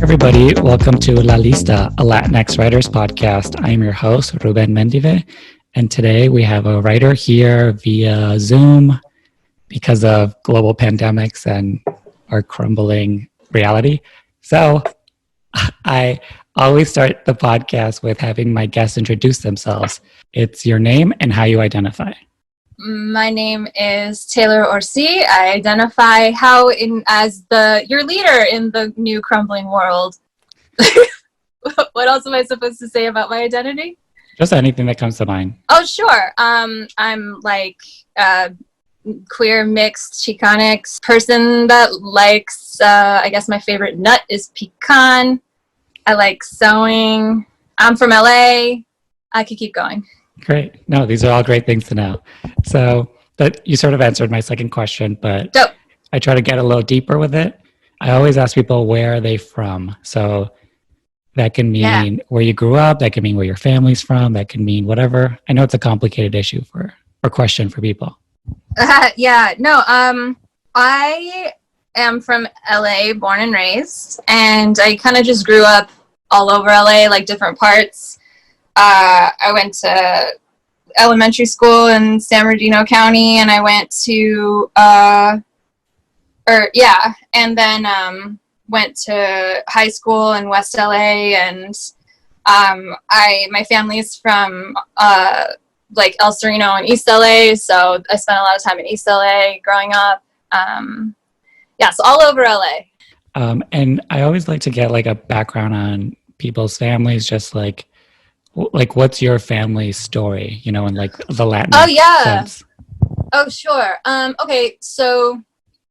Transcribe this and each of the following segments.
Everybody, welcome to La Lista, a LatinX Writers podcast. I am your host, Ruben Mendive, and today we have a writer here via Zoom because of global pandemics and our crumbling reality. So I always start the podcast with having my guests introduce themselves. It's your name and how you identify. My name is Taylor Orci. I identify as your leader in the new crumbling world. What else am I supposed to say about my identity? Just anything that comes to mind. Oh, sure. I'm like a queer mixed CHICANX person that likes, I guess my favorite nut is pecan. I like sewing. I'm from LA. I could keep going. Great. No, these are all great things to know. So, but you sort of answered my second question, but Dope. I try to get a little deeper with it. I always ask people, where are they from? So that can mean where you grew up. That can mean where your family's from. That can mean whatever. I know it's a complicated issue or question for people. I am from LA, born and raised, and I kind of just grew up all over LA, like different parts. I went to elementary school in San Bernardino County, and I went to, and then went to high school in West LA, and my family's from like El Sereno and East LA, so I spent a lot of time in East LA growing up. So all over LA. And I always like to get like a background on people's families, just like what's your family story, in like the Latin sense? Oh, sure. Okay, so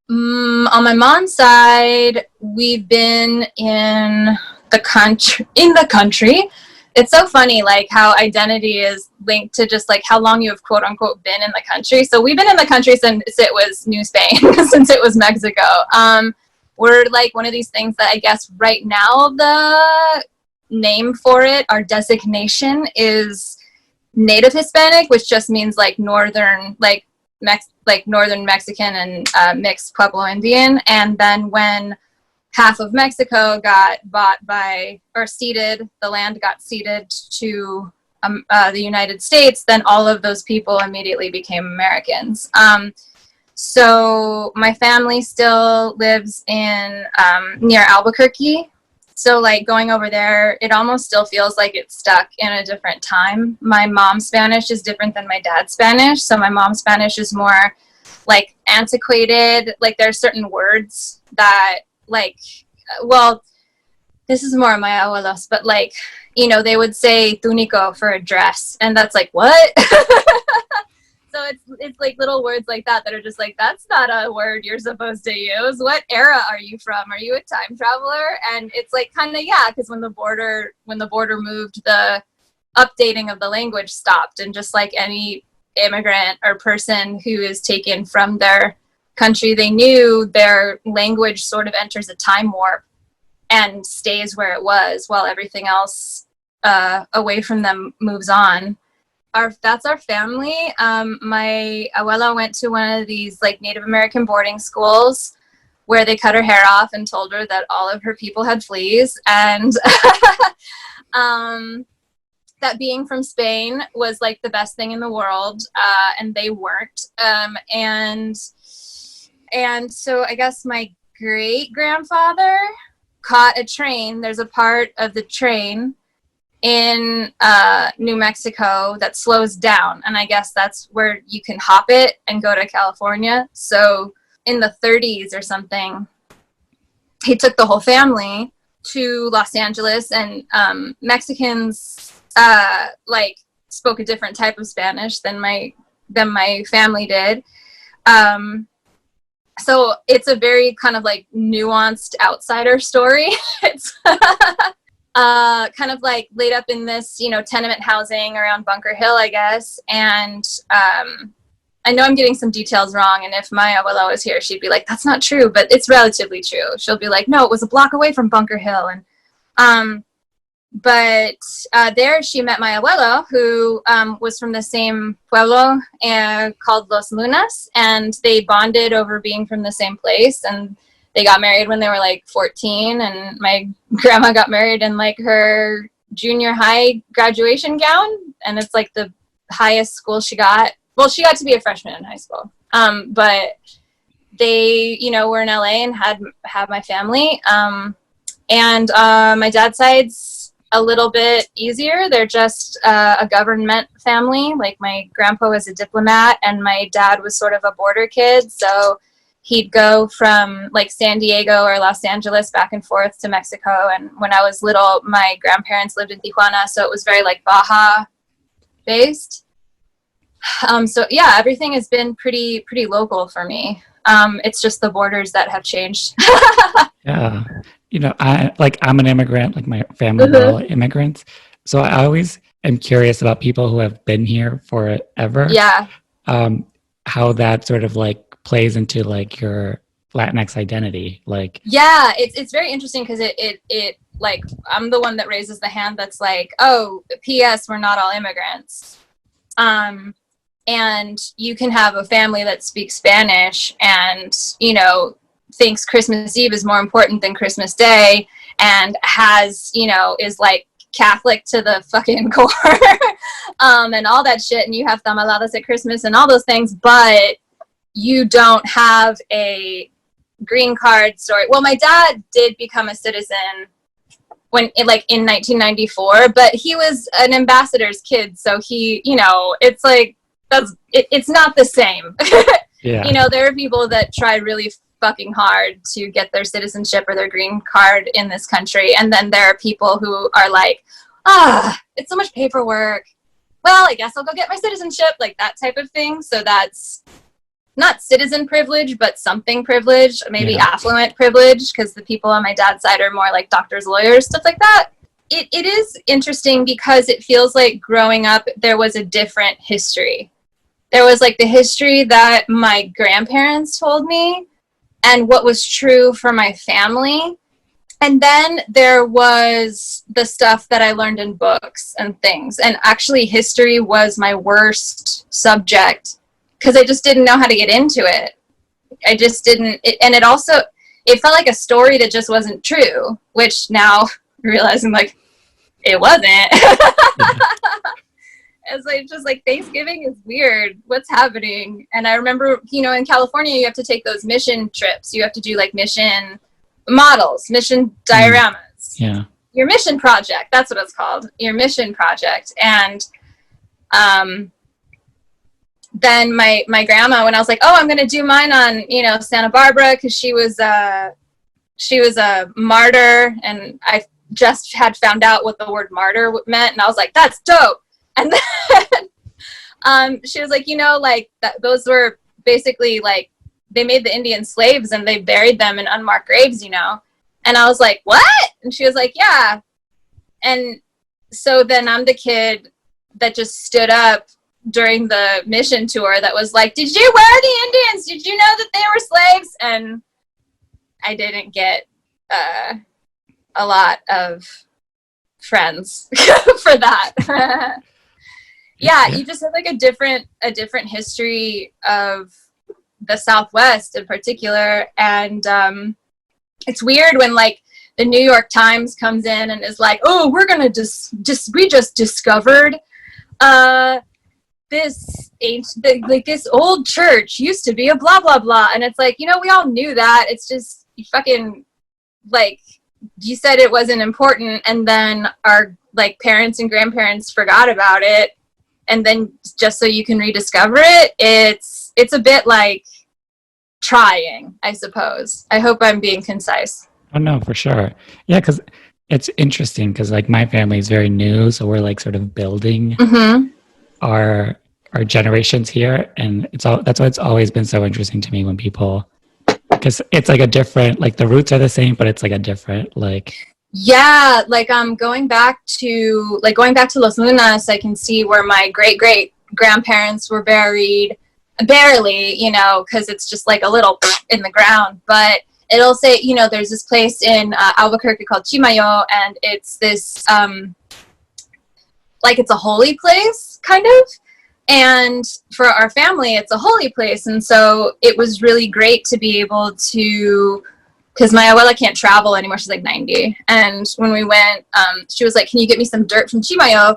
on my mom's side, we've been in the country. It's so funny, like how identity is linked to just like how long you have quote unquote been in the country. So we've been in the country since it was New Spain, since it was Mexico. We're like one of these things that I guess right now the name for it, our designation, is Native Hispanic, which just means like northern, northern Mexican and mixed Pueblo Indian. And then when half of Mexico got bought by, or ceded, the land got ceded to the United States, then all of those people immediately became Americans. So my family still lives in near Albuquerque. So like going over there, it almost still feels like it's stuck in a different time. My mom's Spanish is different than my dad's Spanish. So my mom's Spanish is more like antiquated. Like there's certain words that this is more of my abuelos, but like, they would say tunico for a dress, and that's like, what? So it's like little words like that are just like, that's not a word you're supposed to use. What era are you from? Are you a time traveler? And it's like kind of, because when the border moved, the updating of the language stopped, and just like any immigrant or person who is taken from their country they knew, their language sort of enters a time warp and stays where it was while everything else away from them moves on. That's our family. My abuela went to one of these like Native American boarding schools where they cut her hair off and told her that all of her people had fleas, and that being from Spain was like the best thing in the world, and they weren't. And so I guess my great-grandfather caught a train. There's a part of the train in New Mexico that slows down, and I guess that's where you can hop it and go to California. So in the 30s or something, he took the whole family to Los Angeles, and Mexicans spoke a different type of Spanish than my family did. So it's a very kind of like nuanced outsider story. It's kind of like laid up in this, tenement housing around Bunker Hill, I guess. And I know I'm getting some details wrong, and if my abuela was here, she'd be like, that's not true, but it's relatively true. She'll be like, no, it was a block away from Bunker Hill. And but there she met my abuelo, who was from the same pueblo called Los Lunas, and they bonded over being from the same place, and they got married when they were like 14, and my grandma got married in like her junior high graduation gown, and it's like the highest school she got. Well, she got to be a freshman in high school, but they, you know, were in LA and had my family, and my dad's side's a little bit easier. They're just a government family. Like my grandpa was a diplomat and my dad was sort of a border kid. So he'd go from like San Diego or Los Angeles back and forth to Mexico. And when I was little, my grandparents lived in Tijuana. So it was very like Baja based. So yeah, everything has been pretty local for me. It's just the borders that have changed. Yeah. You know, I'm an immigrant, like my family are all immigrants. So I always am curious about people who have been here forever. Yeah. How that sort of like plays into like your Latinx identity. Like, yeah, it's very interesting because it like, I'm the one that raises the hand that's like, oh, P.S. we're not all immigrants. And you can have a family that speaks Spanish and, you know, thinks Christmas Eve is more important than Christmas Day and has, you know, is like Catholic to the fucking core, and all that shit. And you have tamaladas at Christmas and all those things, but you don't have a green card story. Well, my dad did become a citizen in 1994, but he was an ambassador's kid. So he, you know, it's like, it's not the same. yeah. You know, there are people that try really fucking hard to get their citizenship or their green card in this country, and then there are people who are like, it's so much paperwork, well, I guess I'll go get my citizenship, like that type of thing. So that's not citizen privilege, but something privilege, maybe affluent privilege, because the people on my dad's side are more like doctors, lawyers, stuff like that. It is interesting because it feels like growing up there was a different history. There was like the history that my grandparents told me and what was true for my family. And then there was the stuff that I learned in books and things. And actually history was my worst subject because I just didn't know how to get into it. I just didn't. And it felt like a story that just wasn't true, which now realizing like it wasn't. It's like, just like Thanksgiving is weird. What's happening? And I remember, you know, in California, you have to take those mission trips. You have to do like mission models, mission dioramas. Yeah. Your mission project. That's what it's called. Your mission project. And then my grandma, when I was like, oh, I'm going to do mine on, you know, Santa Barbara, because she was a martyr. And I just had found out what the word martyr meant. And I was like, that's dope. And then she was like, you know, like those were basically like, they made the Indian slaves and they buried them in unmarked graves, you know? And I was like, what? And she was like, yeah. And so then I'm the kid that just stood up during the mission tour that was like, did you wear the Indians? Did you know that they were slaves? And I didn't get a lot of friends for that. Yeah, you just have like a different history of the Southwest in particular. And it's weird when like the New York Times comes in and is like, oh, we're gonna we just discovered this old church used to be a blah blah blah. And it's like, you know, we all knew that. It's just you fucking like you said it wasn't important, and then our like parents and grandparents forgot about it. And then just so you can rediscover it, it's a bit like trying, I suppose. I hope I'm being concise. Oh, no, for sure. Yeah, because it's interesting because like my family is very new. So we're like sort of building our generations here. And that's why it's always been so interesting to me when people, because it's like a different, like the roots are the same, but it's like a different like... Yeah, like going back to Los Lunas, I can see where my great grandparents were buried, barely, you know, because it's just like a little in the ground. But it'll say, you know, there's this place in Albuquerque called Chimayo, and it's this, like, it's a holy place, kind of. And for our family, it's a holy place. And so it was really great to be able to, because my abuela can't travel anymore. She's like 90. And when we went, she was like, can you get me some dirt from Chimayo?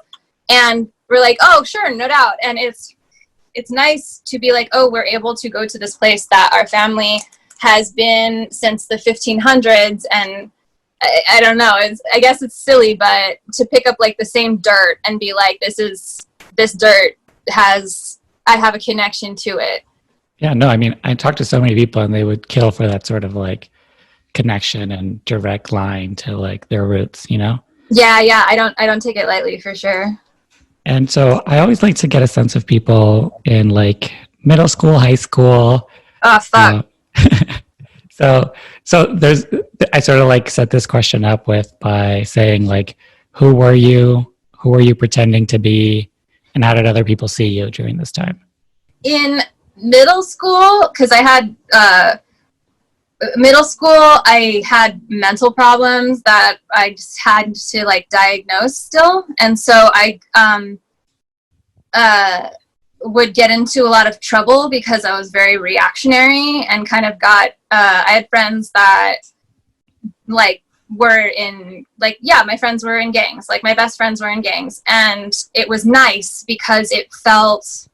And we're like, oh, sure, no doubt. And it's nice to be like, oh, we're able to go to this place that our family has been since the 1500s. And I don't know, I guess it's silly, but to pick up like the same dirt and be like, this dirt I have a connection to it. Yeah, no, I mean, I talked to so many people and they would kill for that sort of like connection and direct line to like their roots, you know? Yeah, I don't take it lightly, for sure. And so I always like to get a sense of people in like middle school, high school. Oh, fuck. So I sort of like set this question up by saying like, who were you pretending to be, and how did other people see you during this time? In middle school, because I had middle school, I had mental problems that I just had to like diagnose still, and so I would get into a lot of trouble because I was very reactionary and kind of got. I had friends that like were in like, yeah, my friends were in gangs, like my best friends were in gangs, and it was nice because it felt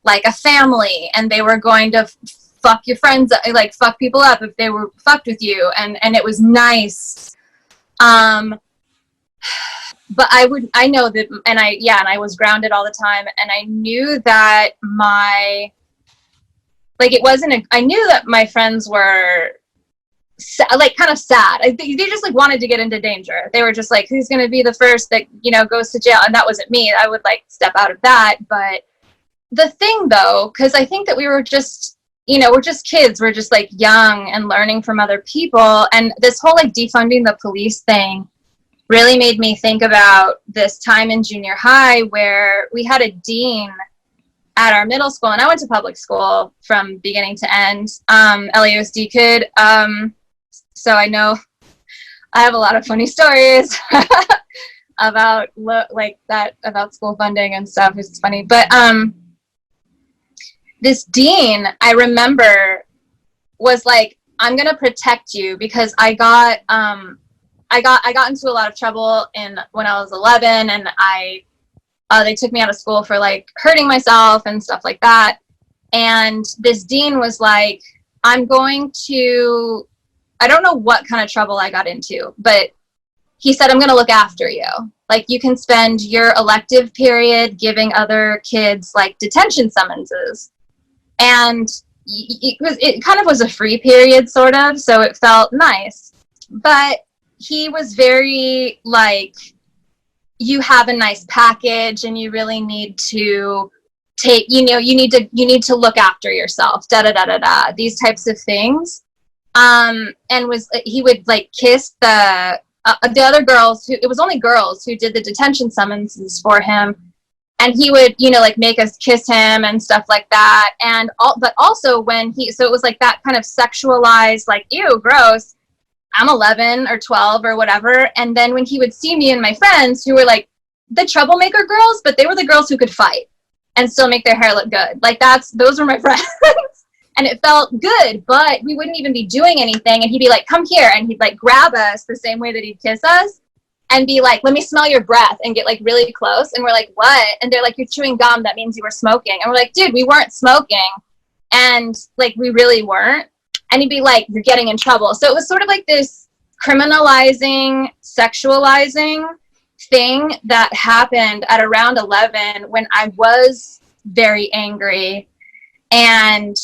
like a family, and they were going to fuck your friends, like fuck people up if they were fucked with you, and it was nice. But I know that, and I was grounded all the time, and I knew that I knew that my friends were like kind of sad. They just like wanted to get into danger. They were just like, who's going to be the first that, you know, goes to jail? And that wasn't me. I would like step out of that. But the thing though, because I think that we were just, you know, we're just kids. We're just like young and learning from other people. And this whole like defunding the police thing really made me think about this time in junior high where we had a dean at our middle school, and I went to public school from beginning to end, LAUSD kid. So I know I have a lot of funny stories about like that, about school funding and stuff. It's funny, but this dean, I remember, was like, I'm gonna protect you because I got into a lot of trouble when I was 11, and they took me out of school for like hurting myself and stuff like that. And this dean was like, I don't know what kind of trouble I got into, but he said, I'm going to look after you. Like, you can spend your elective period giving other kids like detention summonses. And it kind of was a free period, sort of, so it felt nice. But he was very like, you have a nice package and you really need to take, you know, you need to look after yourself, these types of things. And he would like kiss the other girls it was only girls who did the detention summonses for him. And he would, you know, like make us kiss him and stuff like that. But also so it was like that kind of sexualized, like, ew, gross. I'm 11 or 12 or whatever. And then when he would see me and my friends who were like the troublemaker girls, but they were the girls who could fight and still make their hair look good. Like those were my friends. And it felt good, but we wouldn't even be doing anything. And he'd be like, come here. And he'd like grab us the same way that he'd kiss us and be like, let me smell your breath, and get like really close. And we're like, what? And they're like, you're chewing gum. That means you were smoking. And we're like, dude, we weren't smoking. And like, we really weren't. And he'd be like, you're getting in trouble. So it was sort of like this criminalizing, sexualizing thing that happened at around 11 when I was very angry. And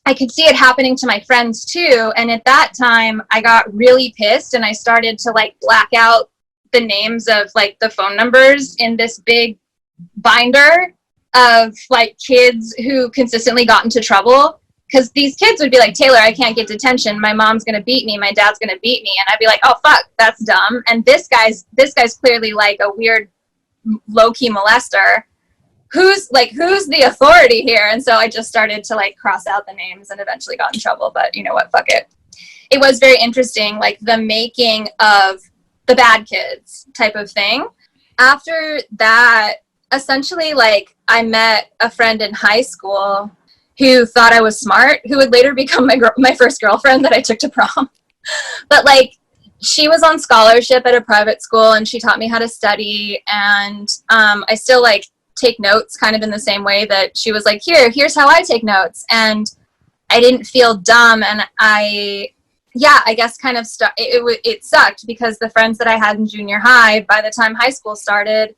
I could see it happening to my friends too. And at that time, I got really pissed and I started to like black out the names of like the phone numbers in this big binder of like kids who consistently got into trouble. Because these kids would be like, Taylor, I can't get detention. My mom's going to beat me. My dad's going to beat me. And I'd be like, oh, fuck, that's dumb. And this guy's clearly like a weird low-key molester. Who's the authority here? And so I just started to like cross out the names and eventually got in trouble. But you know what? Fuck it. it was very interesting, like the making of the bad kids type of thing. After that, essentially, like, I met a friend in high school who thought I was smart, who would later become my first girlfriend that I took to prom. But, like, she was on scholarship at a private school, and she taught me how to study, and I still, like, take notes kind of in the same way that she was like, here's how I take notes. And I didn't feel dumb, and I guess kind of it sucked, because the friends that I had in junior high, by the time high school started,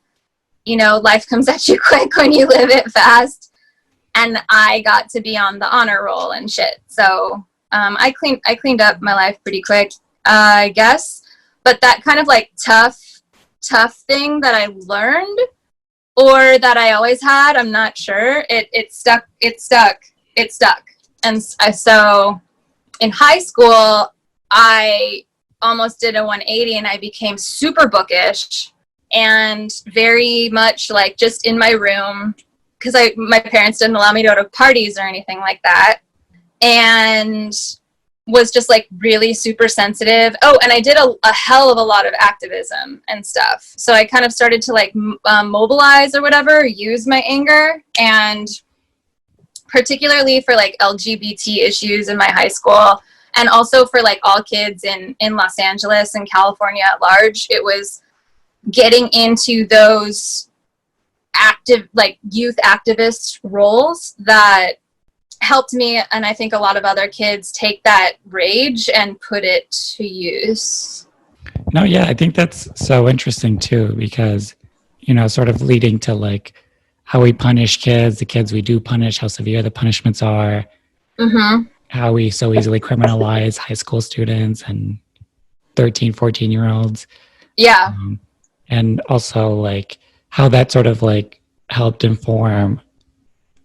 you know, life comes at you quick when you live it fast. And I got to be on the honor roll and shit. So I cleaned up my life pretty quick, I guess. But that kind of like tough thing that I learned, or that I always had, I'm not sure. It stuck. And so in high school, I almost did a 180, and I became super bookish and very much like just in my room, because my parents didn't allow me to go to parties or anything like that, and was just like really super sensitive. Oh, and I did a hell of a lot of activism and stuff. So I kind of started to like mobilize or whatever, use my anger, and particularly for like LGBT issues in my high school, and also for like all kids in Los Angeles and California at large. It was getting into those active, like, youth activist roles that helped me, and I think a lot of other kids, take that rage and put it to use. No, yeah, I think that's so interesting too, because, you know, sort of leading to like how we punish kids, the kids we do punish, how severe the punishments are, how we so easily criminalize high school students and 13, 14-year-olds. Yeah. And also like how that sort of like helped inform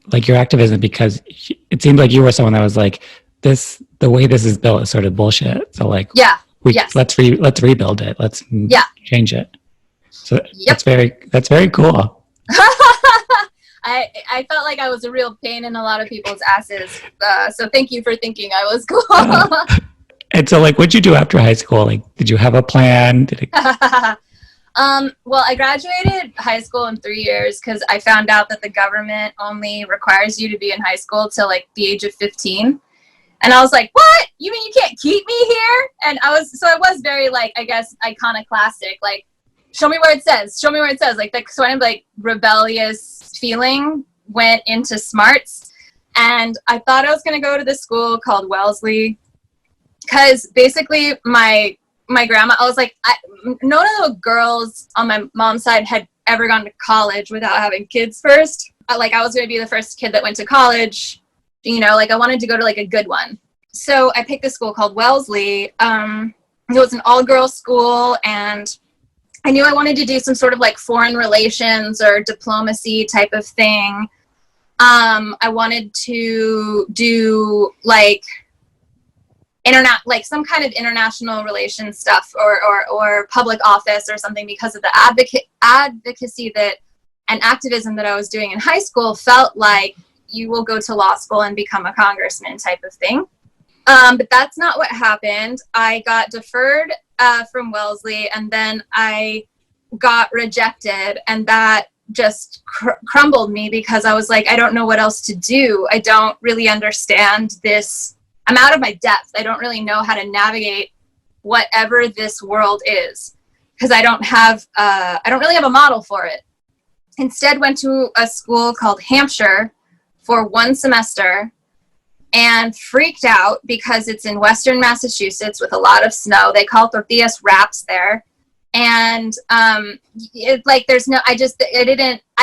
like your activism, because it seemed like you were someone that was like, the way this is built is sort of bullshit. So like, let's rebuild it. Let's change it. So that's very cool. I felt like I was a real pain in a lot of people's asses. So thank you for thinking I was cool. And so like, what'd you do after high school? Like, did you have a plan? Well, I graduated high school in 3 years, because I found out that the government only requires you to be in high school till like the age of 15. And I was like, what? You mean you can't keep me here? And I was very like, I guess, iconoclastic, like, show me where it says. Like that sort of like rebellious feeling went into smarts. And I thought I was going to go to this school called Wellesley, because basically my grandma, I was like, none of the girls on my mom's side had ever gone to college without having kids first. Like, I was going to be the first kid that went to college, you know, like I wanted to go to like a good one. So I picked a school called Wellesley. It was an all-girls school, and I knew I wanted to do some sort of like foreign relations or diplomacy type of thing. I wanted to do like some kind of international relations stuff, or public office or something, because of the advocacy that and activism that I was doing in high school felt like you will go to law school and become a congressman type of thing. But that's not what happened. I got deferred from Wellesley, and then I got rejected, and that just crumbled me, because I was like, I don't know what else to do. I don't really understand this. I'm out of my depth. I don't really know how to navigate whatever this world is, because I don't really have a model for it. Instead, went to a school called Hampshire for 1 semester, and freaked out because it's in Western Massachusetts with a lot of snow. They call tortillas wraps there. And I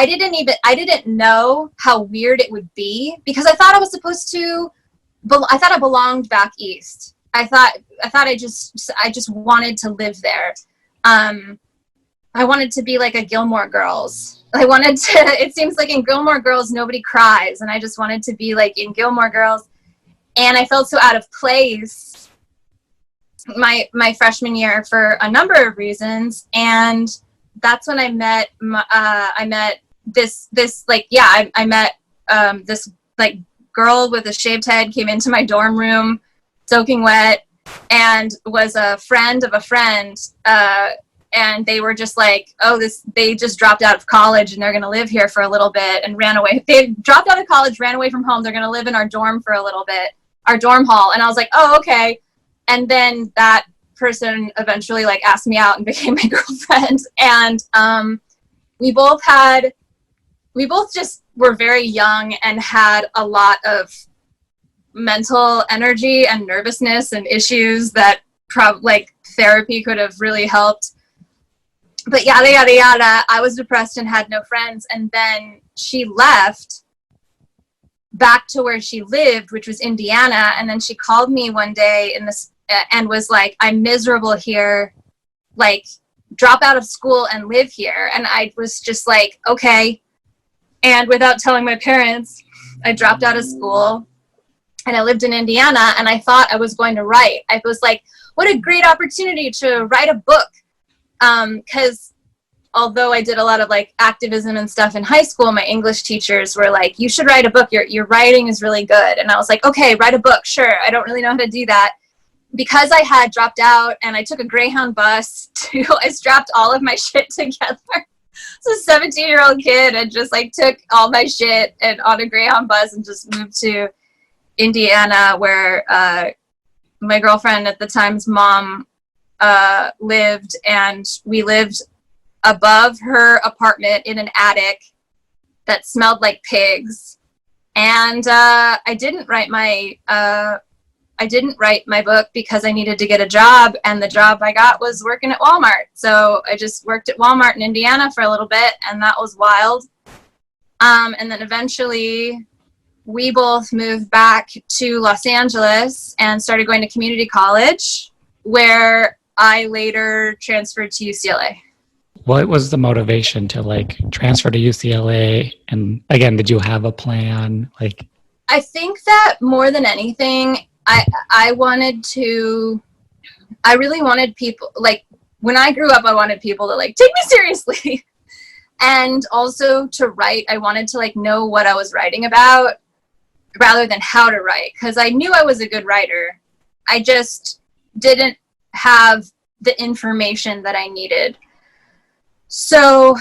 didn't know how weird it would be, because I thought I was supposed to, I thought I belonged back east. I thought I just wanted to live there. I wanted to be like a Gilmore Girls. It seems like in Gilmore Girls, nobody cries. And I just wanted to be like in Gilmore Girls. And I felt so out of place my freshman year for a number of reasons. And that's when I met this girl with a shaved head, came into my dorm room soaking wet, and was a friend of a friend. And they were just like, oh, they just dropped out of college and they're going to live here for a little bit, and ran away. They dropped out of college, ran away from home. They're going to live in our dorm for a little bit, our dorm hall. And I was like, oh, okay. And then that person eventually like asked me out and became my girlfriend. And we both just were very young and had a lot of mental energy and nervousness and issues that like therapy could have really helped. But yada, yada, yada, I was depressed and had no friends. And then she left back to where she lived, which was Indiana. And then she called me one day and was like, I'm miserable here. Like, drop out of school and live here. And I was just like, okay. And without telling my parents, I dropped out of school and I lived in Indiana, and I thought I was going to write. I was like, what a great opportunity to write a book. Because although I did a lot of like activism and stuff in high school, my English teachers were like, you should write a book. Your writing is really good. And I was like, okay, write a book. Sure. I don't really know how to do that. Because I had dropped out and I took a Greyhound bus I strapped all of my shit together. So a 17-year-old kid and just like took all my shit and on a Greyhound bus and just moved to Indiana, where my girlfriend at the time's mom lived, and we lived above her apartment in an attic that smelled like pigs. And I didn't write my book because I needed to get a job, and the job I got was working at Walmart. So I just worked at Walmart in Indiana for a little bit, and that was wild. And then eventually we both moved back to Los Angeles and started going to community college, where I later transferred to UCLA. What was the motivation to like transfer to UCLA? And again, did you have a plan? Like, I think that more than anything, I really wanted people, like when I grew up, I wanted people to like take me seriously. And also to write, I wanted to like know what I was writing about rather than how to write, because I knew I was a good writer. I just didn't have the information that I needed. So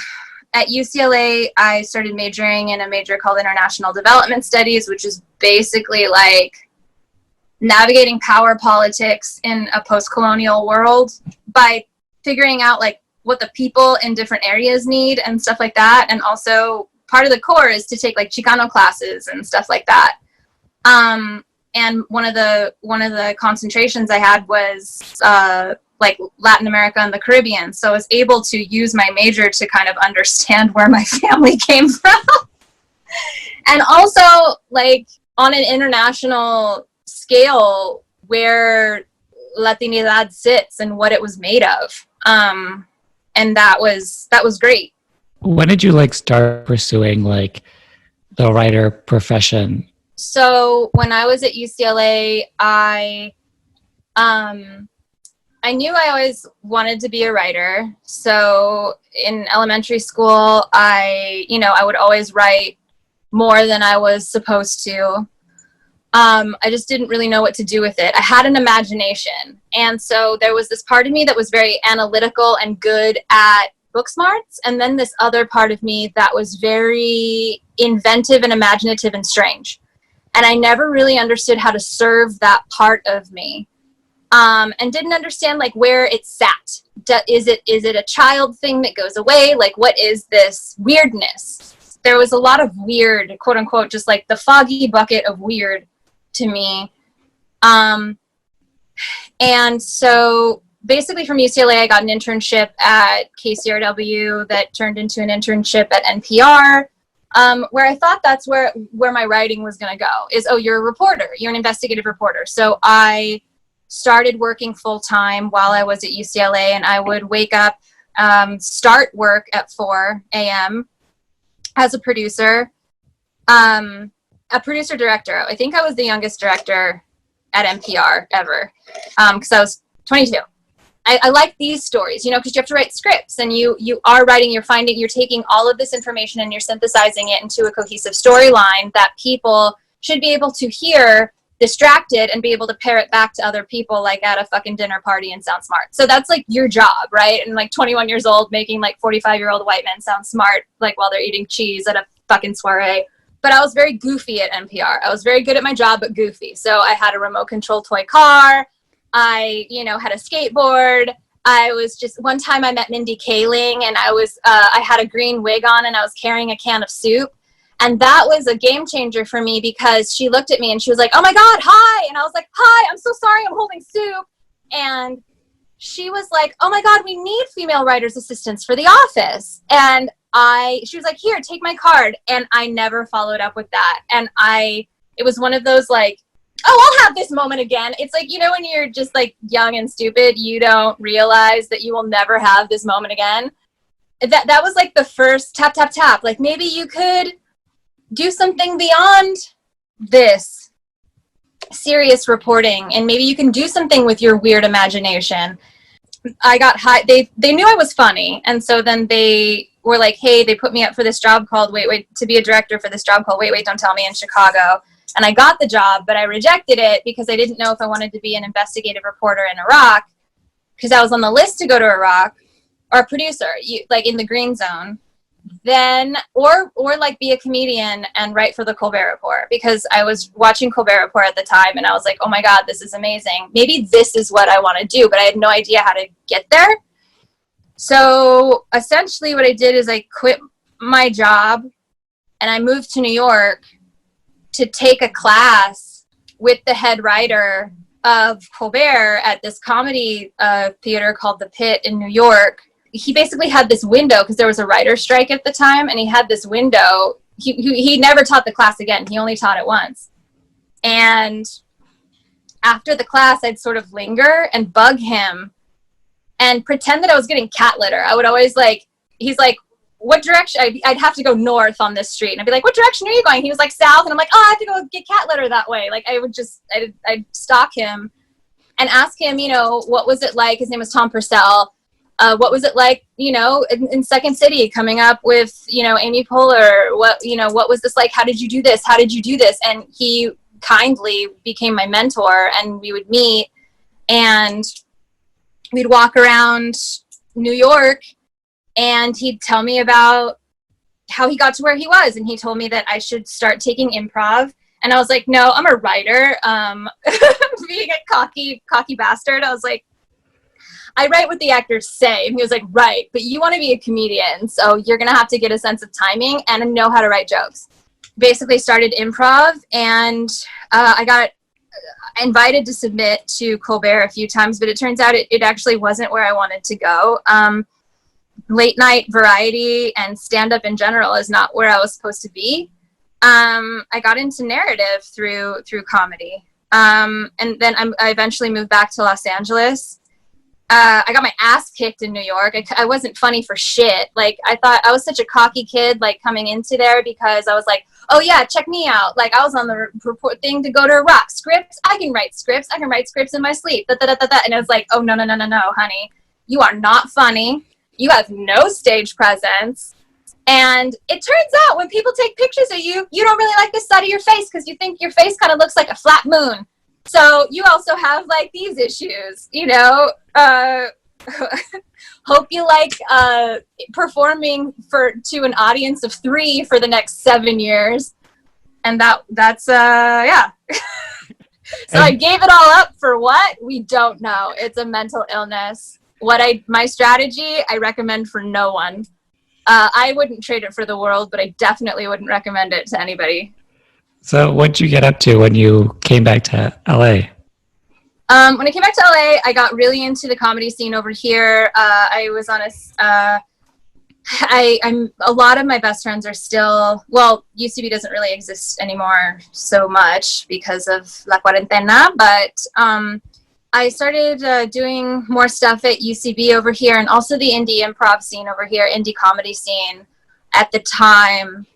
at UCLA, I started majoring in a major called International Development Studies, which is basically like navigating power politics in a post-colonial world by figuring out like what the people in different areas need and stuff like that. And also part of the core is to take like Chicano classes and stuff like that. And one of the concentrations I had was like Latin America and the Caribbean. So I was able to use my major to kind of understand where my family came from. And also like on an international scale where Latinidad sits and what it was made of. And that was great. when did you like start pursuing like the writer profession? So when I was at UCLA, I knew I always wanted to be a writer. So in elementary school, I would always write more than I was supposed to. I just didn't really know what to do with it. I had an imagination. And so there was this part of me that was very analytical and good at book smarts. And then this other part of me that was very inventive and imaginative and strange. And I never really understood how to serve that part of me. And didn't understand like where it sat. Is it a child thing that goes away? Like, what is this weirdness? There was a lot of weird, quote unquote, just like the foggy bucket of weird to me. And so basically from UCLA, I got an internship at KCRW that turned into an internship at NPR, where I thought that's where my writing was going to go is, oh, you're a reporter. You're an investigative reporter. So I started working full-time while I was at UCLA, and I would wake up, start work at 4 a.m. as a producer, director. I think I was the youngest director at NPR ever, because I was 22. I like these stories, because you have to write scripts, and you are writing, you're taking all of this information and you're synthesizing it into a cohesive storyline that people should be able to hear distracted and be able to pair it back to other people, like at a fucking dinner party, and sound smart. So that's like your job, right? And like 21 years old, making like 45-year-old white men sound smart, like while they're eating cheese at a fucking soiree. But I was very goofy at NPR. I was very good at my job, but goofy. So I had a remote control toy car. I, you know, had a skateboard. I was just, one time I met Mindy Kaling, and I had a green wig on, and I was carrying a can of soup. And that was a game changer for me, because she looked at me and she was like, oh my God, hi. And I was like, hi, I'm so sorry, I'm holding soup. And she was like, oh my God, we need female writers assistants for the office. And she was like, here, take my card. And I never followed up with that. And it was one of those like, oh, I'll have this moment again. It's like, you know, when you're just like young and stupid, you don't realize that you will never have this moment again. That was like the first tap, tap, tap. Like, maybe you could do something beyond this serious reporting, and maybe you can do something with your weird imagination. I got high. They knew I was funny, and so then they were like, hey, they put me up for this job called to be a director for this job called Wait, Don't Tell Me in Chicago. And I got the job, but I rejected it because I didn't know if I wanted to be an investigative reporter in Iraq, because I was on the list to go to Iraq, or a producer, like in the green zone. Then or like be a comedian and write for the Colbert Report, because I was watching Colbert Report at the time, and I was like, oh my God, this is amazing. Maybe this is what I want to do, but I had no idea how to get there. So essentially what I did is I quit my job and I moved to New York to take a class with the head writer of Colbert at this comedy theater called The Pit in New York. He basically had this window, because there was a writer's strike at the time, and he had this window. He never taught the class again. He only taught it once. And after the class, I'd sort of linger and bug him and pretend that I was getting cat litter. I would always he's like, what direction? I'd have to go north on this street, and I'd be like, what direction are you going? He was like, south. And I'm like, oh, I have to go get cat litter that way. Like, I'd stalk him and ask him, you know, what was it like? His name was Tom Purcell. What was it like, you know, in Second City, coming up with, you know, Amy Poehler? What was this like? How did you do this? How did you do this? And he kindly became my mentor, and we would meet, and we'd walk around New York, and he'd tell me about how he got to where he was. And he told me that I should start taking improv. And I was like, no, I'm a writer. Being a cocky bastard, I was like, I write what the actors say. And he was like, right, but you want to be a comedian, so you're going to have to get a sense of timing and know how to write jokes. Basically started improv, and I got invited to submit to Colbert a few times, but it turns out it actually wasn't where I wanted to go. Late night variety and stand-up in general is not where I was supposed to be. I got into narrative through comedy. And then I eventually moved back to Los Angeles. I got my ass kicked in New York. I wasn't funny for shit. Like, I thought I was such a cocky kid, like, coming into there, because I was like, oh yeah, check me out. Like, I was on the report thing to go to Iraq. Scripts? I can write scripts. I can write scripts in my sleep. And I was like, oh, no, honey. You are not funny. You have no stage presence. And it turns out when people take pictures of you, you don't really like the side of your face, because you think your face kind of looks like a flat moon. So you also have, like, these issues, you know. Hope you like performing to an audience of 3 for the next 7 years. And that's yeah. So I gave it all up for what? We don't know. It's a mental illness. My strategy, I recommend for no one. I wouldn't trade it for the world, but I definitely wouldn't recommend it to anybody. So what'd you get up to when you came back to LA? When I came back to LA, I got really into the comedy scene over here. I was on a lot of my best friends are still, well, UCB doesn't really exist anymore so much because of La Cuarentena, but I started doing more stuff at UCB over here, and also the indie improv scene over here, indie comedy scene at the time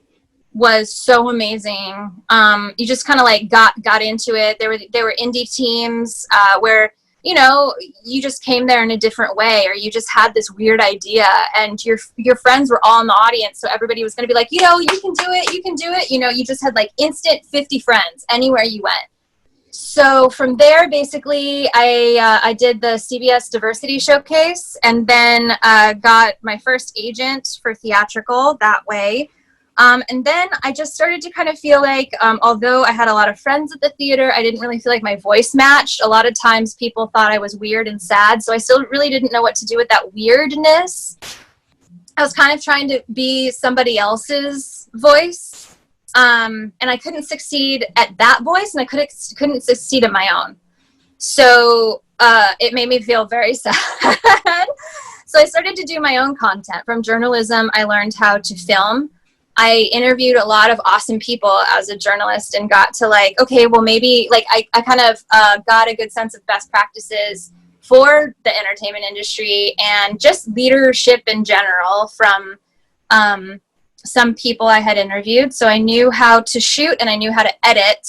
was so amazing. You just kind of like got into it. There were indie teams where, you know, you just came there in a different way, or you just had this weird idea, and your friends were all in the audience, so everybody was going to be like, you know, you can do it, you know, you just had like instant 50 friends anywhere you went. So from there, basically, I did the CBS Diversity Showcase, and then got my first agent for theatrical that way. And then I just started to kind of feel like, although I had a lot of friends at the theater, I didn't really feel like my voice matched. A lot of times people thought I was weird and sad, so I still really didn't know what to do with that weirdness. I was kind of trying to be somebody else's voice, and I couldn't succeed at that voice, and I couldn't succeed at my own. So it made me feel very sad. So I started to do my own content. From journalism, I learned how to film. I interviewed a lot of awesome people as a journalist and got to like, okay, well maybe like I kind of got a good sense of best practices for the entertainment industry and just leadership in general from some people I had interviewed. So I knew how to shoot and I knew how to edit,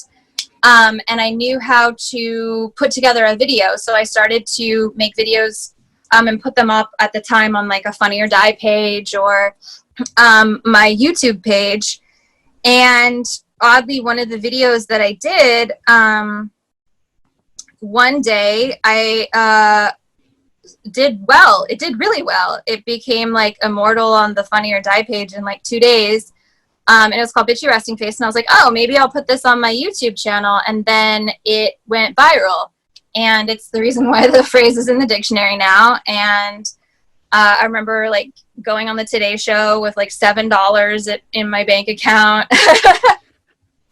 and I knew how to put together a video. So I started to make videos and put them up at the time on like a Funny or Die page or my YouTube page. And oddly, one of the videos that I did, one day I did well. It did really well. It became like immortal on the Funny or Die page in like 2 days. And it was called Bitchy Resting Face. And I was like, oh, maybe I'll put this on my YouTube channel. And then it went viral. And it's the reason why the phrase is in the dictionary now. And I remember like going on the Today Show with like $7 in my bank account.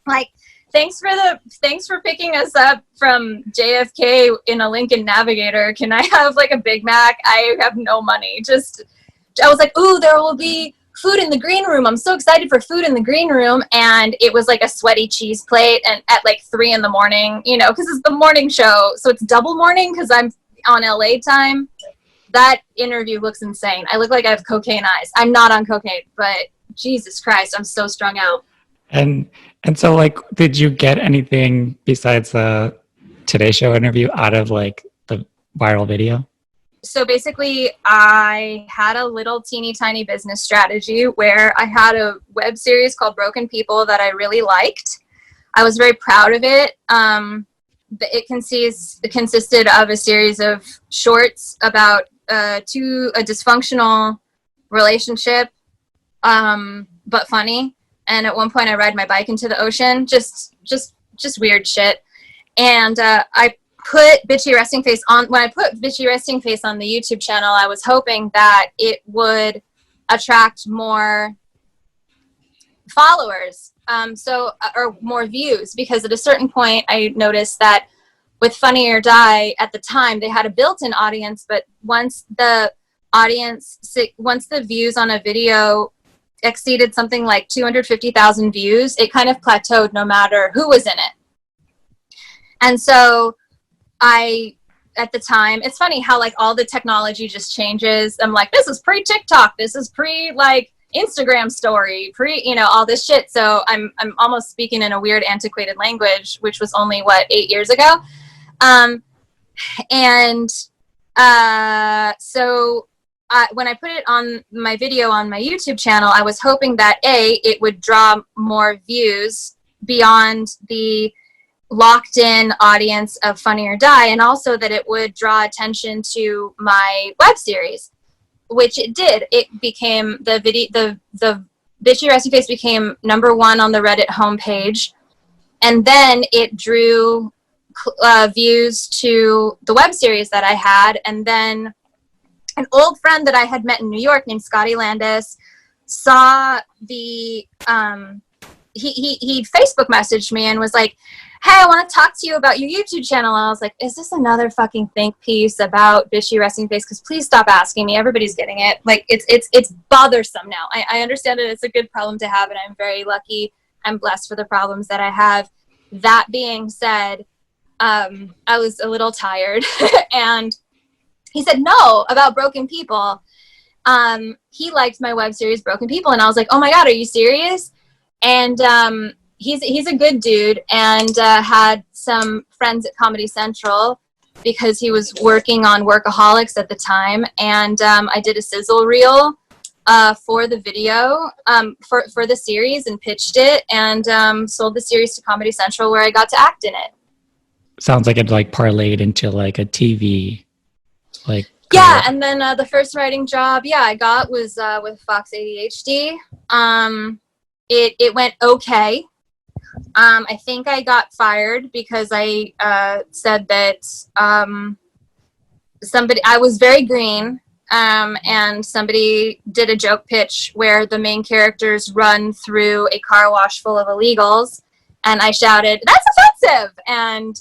Like, thanks for picking us up from JFK in a Lincoln Navigator. Can I have like a Big Mac? I have no money. I was like, ooh, there will be food in the green room. I'm so excited for food in the green room. And it was like a sweaty cheese plate and at like 3 in the morning, you know, because it's the morning show. So it's double morning because I'm on LA time. That interview looks insane. I look like I have cocaine eyes. I'm not on cocaine, but Jesus Christ, I'm so strung out. And so, like, did you get anything besides the Today Show interview out of like the viral video? So basically, I had a little teeny tiny business strategy where I had a web series called Broken People that I really liked. I was very proud of it. It consisted of a series of shorts about a dysfunctional relationship, but funny. And at one point I ride my bike into the ocean, just weird shit. And I put Bitchy Resting Face on, when I put Bitchy Resting Face on the YouTube channel, I was hoping that it would attract more followers, or more views, because at a certain point I noticed that with Funny or Die at the time, they had a built-in audience, but once the views on a video exceeded something like 250,000 views, it kind of plateaued no matter who was in it. And so at the time, it's funny how like all the technology just changes. I'm like, this is pre-TikTok, this is pre-like Instagram story, all this shit. So I'm almost speaking in a weird antiquated language, which was only 8 years ago. So when I put it on my video on my YouTube channel, I was hoping that it would draw more views beyond the locked in audience of Funny or Die, and also that it would draw attention to my web series, which it did. It became the Bitchy Resting Face became #1 on the Reddit homepage, and then it drew views to the web series that I had. And then an old friend that I had met in New York named Scotty Landis saw the he Facebook messaged me and was like, hey, I want to talk to you about your YouTube channel. And I was like, is this another fucking think piece about Bitchy Resting Face? Because please stop asking me. Everybody's getting it. Like, it's bothersome now. I understand that it's a good problem to have, and I'm very lucky. I'm blessed for the problems that I have. That being said, I was a little tired. And he said no about Broken People. He liked my web series Broken People, and I was like, oh my God, are you serious? And he's a good dude, and had some friends at Comedy Central because he was working on Workaholics at the time. And I did a sizzle reel for the video, for the series, and pitched it, and sold the series to Comedy Central, where I got to act in it. sounds like it like parlayed into like a TV like Yeah, career. and then the first writing job, I got was with Fox ADHD. It went okay. I think I got fired because I said that I was very green, and somebody did a joke pitch where the main characters run through a car wash full of illegals, and I shouted, "That's offensive!" And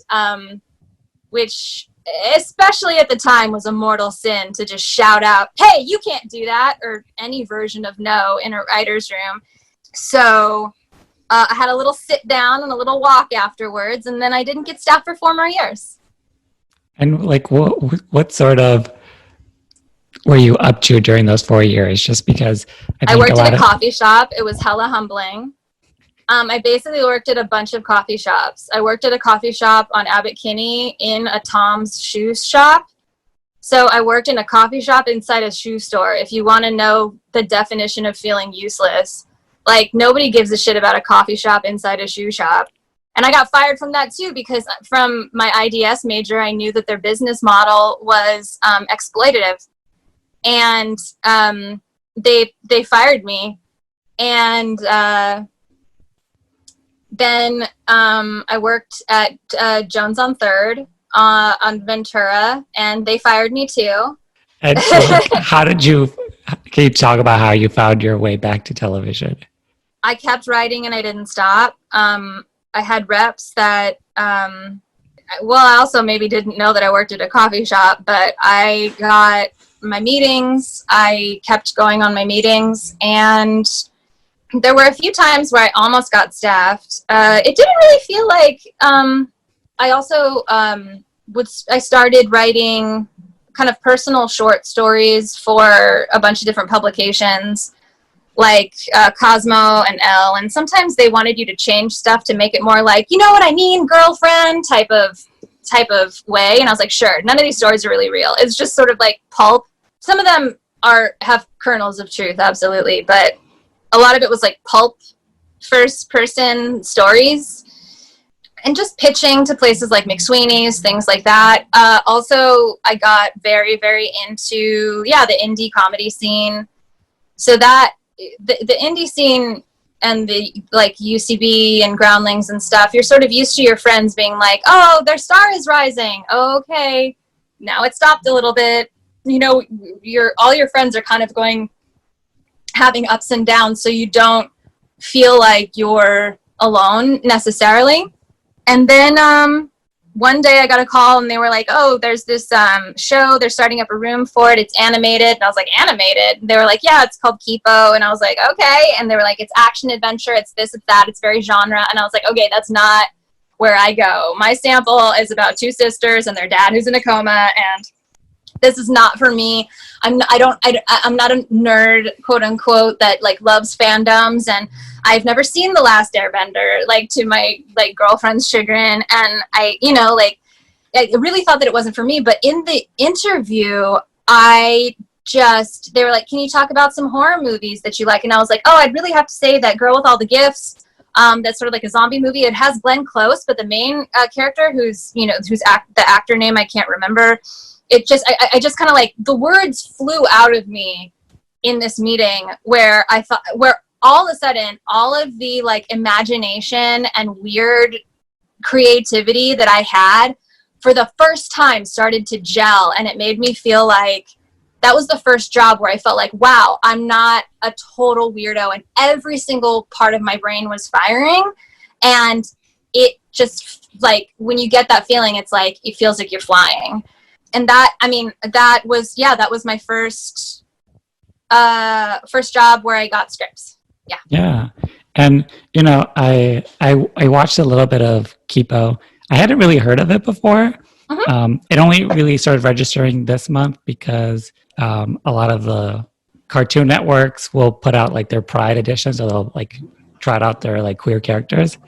which, especially at the time, was a mortal sin to just shout out, "Hey, you can't do that," or any version of no in a writer's room. So I had a little sit down and a little walk afterwards, and then I didn't get staff for 4 more years. And like, what sort of were you up to during those 4 years? Just because I worked at a coffee shop. It was hella humbling. I basically worked at a bunch of coffee shops. I worked at a coffee shop on Abbot Kinney in a Tom's shoe shop. So I worked in a coffee shop inside a shoe store. If you want to know the definition of feeling useless, like nobody gives a shit about a coffee shop inside a shoe shop. And I got fired from that too, because from my IDS major, I knew that their business model was exploitative. And they fired me. And then I worked at Jones on 3rd on Ventura, and they fired me too. And so, like, can you talk about how you found your way back to television? I kept writing and I didn't stop. I had reps that, I also maybe didn't know that I worked at a coffee shop, but I got my meetings. I kept going on my meetings, and there were a few times where I almost got staffed. It didn't really feel like, I also I started writing kind of personal short stories for a bunch of different publications, like Cosmo and Elle, and sometimes they wanted you to change stuff to make it more like, you know what I mean, girlfriend type of way. And I was like, sure, none of these stories are really real. It's just sort of like pulp. Some of them have kernels of truth, absolutely, but a lot of it was like pulp first person stories, and just pitching to places like McSweeney's, things like that. Also, I got very, very into, the indie comedy scene. So that, the indie scene and the like UCB and Groundlings and stuff, you're sort of used to your friends being like, oh, their star is rising. Oh, okay. Now it stopped a little bit. You know, all your friends are kind of having ups and downs, so you don't feel like you're alone necessarily. And then one day I got a call and they were like, oh, there's this show, they're starting up a room for it, it's animated. And I was like, animated? And they were like, yeah, it's called Keepo. And I was like, okay. And they were like, it's action adventure, it's this, it's that, it's very genre. And I was like, okay, that's not where I go. My sample is about 2 sisters and their dad who's in a coma, and this is not for me. I'm not a nerd, quote unquote, that like loves fandoms, and I've never seen The Last Airbender, like to my like girlfriend's chagrin, and I really thought that it wasn't for me. But in the interview, they were like, can you talk about some horror movies that you like? And I was like, oh, I'd really have to say that Girl with All the Gifts. That's sort of like a zombie movie. It has Glenn Close, but the main character, the actor name I can't remember. I just kind of like, the words flew out of me in this meeting where all of a sudden all of the like imagination and weird creativity that I had for the first time started to gel, and it made me feel like that was the first job where I felt like, wow, I'm not a total weirdo, and every single part of my brain was firing. And it just, like, when you get that feeling, it's like, it feels like you're flying. And that was my first job where I got scripts. Yeah. Yeah. And, I watched a little bit of Keepo. I hadn't really heard of it before. Mm-hmm. It only really started registering this month because a lot of the Cartoon Networks will put out like their Pride editions, so they'll like trot out their like queer characters.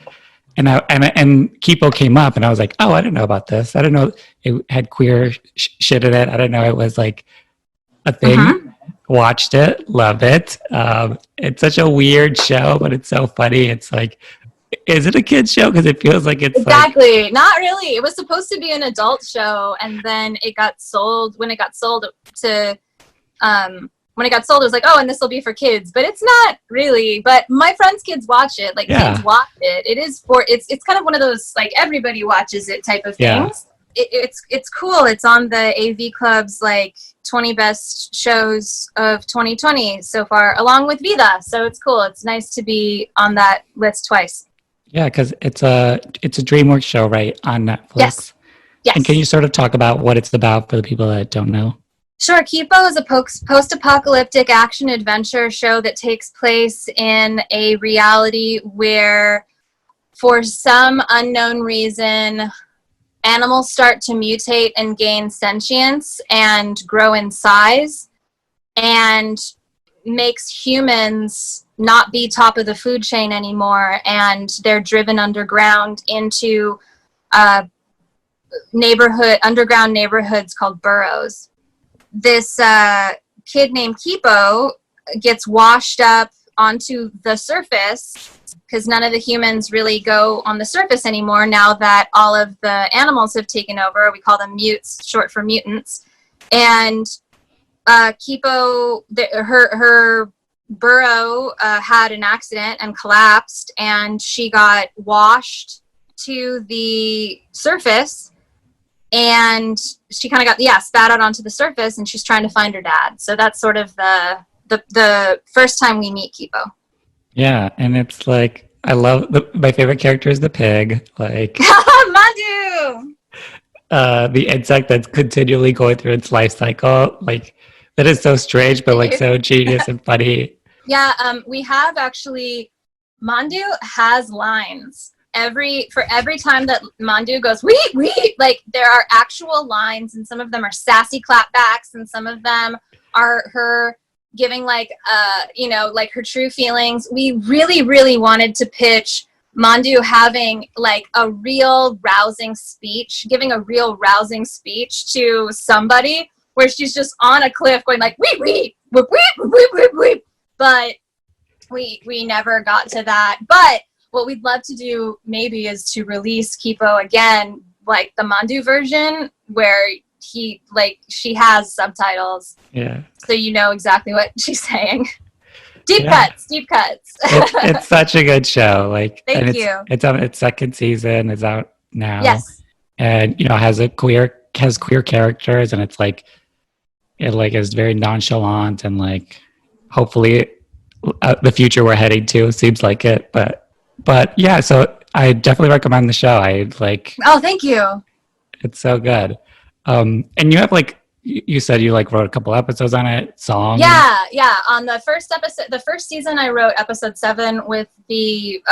And Keepo came up, and I was like, oh, I didn't know about this. I didn't know it had queer shit in it. I didn't know it was like a thing. Mm-hmm. Watched it, love it. It's such a weird show, but it's so funny. It's like, Is it a kid's show? Because it feels like it's exactly. Not really. It was supposed to be an adult show, and then it got sold. When it got sold to, when it got sold, it was like, oh, and this will be for kids, but it's not really. But my friends' kids watch it. Like kids watch it. It is for it's kind of one of those like everybody watches it type of things. It's cool. It's on the AV Club's like 20 best shows of 2020 so far, along with VIDA. So it's cool. It's nice to be on that list twice. Yeah, because it's a DreamWorks show, right, on Netflix. Yes. And can you sort of talk about what it's about for the people that don't know? Sure. Keepo is a post-apocalyptic action-adventure show that takes place in a reality where, for some unknown reason, animals start to mutate and gain sentience and grow in size, and makes humans not be top of the food chain anymore, and they're driven underground into underground neighborhoods called burrows. This kid named Keepo gets washed up onto the surface because none of the humans really go on the surface anymore now that all of the animals have taken over. We call them mutes, short for mutants. And Keepo, her burrow had an accident and collapsed, and she got washed to the surface, and she kind of got spat out onto the surface, and she's trying to find her dad. So that's sort of the first time we meet Keepo. Yeah, and it's like I love my favorite character is the pig, like Mandu. The insect that's continually going through its life cycle, like that is so strange, but like so genius and funny. Yeah, we have actually. Mandu has lines. For every time that Mandu goes, wee, like there are actual lines, and some of them are sassy clapbacks, and some of them are her giving like her true feelings. We really, really wanted to pitch Mandu having like a real rousing speech, giving a real rousing speech to somebody where she's just on a cliff going like wee, whip, whip, but we never got to that. But what we'd love to do maybe is to release Keepo again, like the Mandu version, where she has subtitles. Yeah. So you know exactly what she's saying. Deep cuts. It's such a good show. Like, Thank you. It's on its second season. It's out now. Yes. And has queer characters, and it's like it like is very nonchalant, and like hopefully the future we're heading to seems like it. But yeah, so I definitely recommend the show. I like. Oh, thank you. It's so good. And you have like you said you like wrote a couple episodes on it, songs. Yeah. On the first episode, the first season, I wrote episode 7 with the.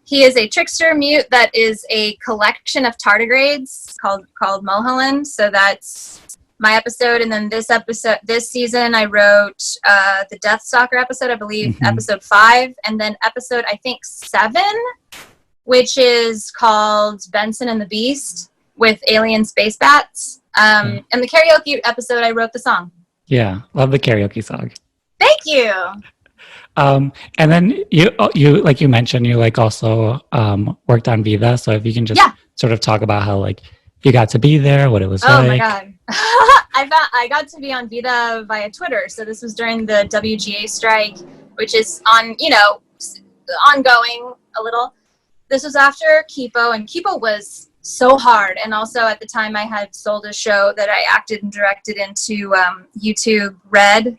He is a trickster mute that is a collection of tardigrades called Mulholland. So that's my episode, and then this season, I wrote the Deathstalker episode, I believe, episode 5, and then episode, I think, 7, which is called Benson and the Beast with alien space bats. And the karaoke episode, I wrote the song. Yeah, love the karaoke song. Thank you. And then you like you mentioned, you like also worked on Viva. So if you can just sort of talk about how like you got to be there, what it was like. Oh my God. I got to be on VIDA via Twitter. So this was during the WGA strike, which is ongoing a little. This was after Keepo, and Keepo was so hard. And also at the time I had sold a show that I acted and directed into YouTube Red.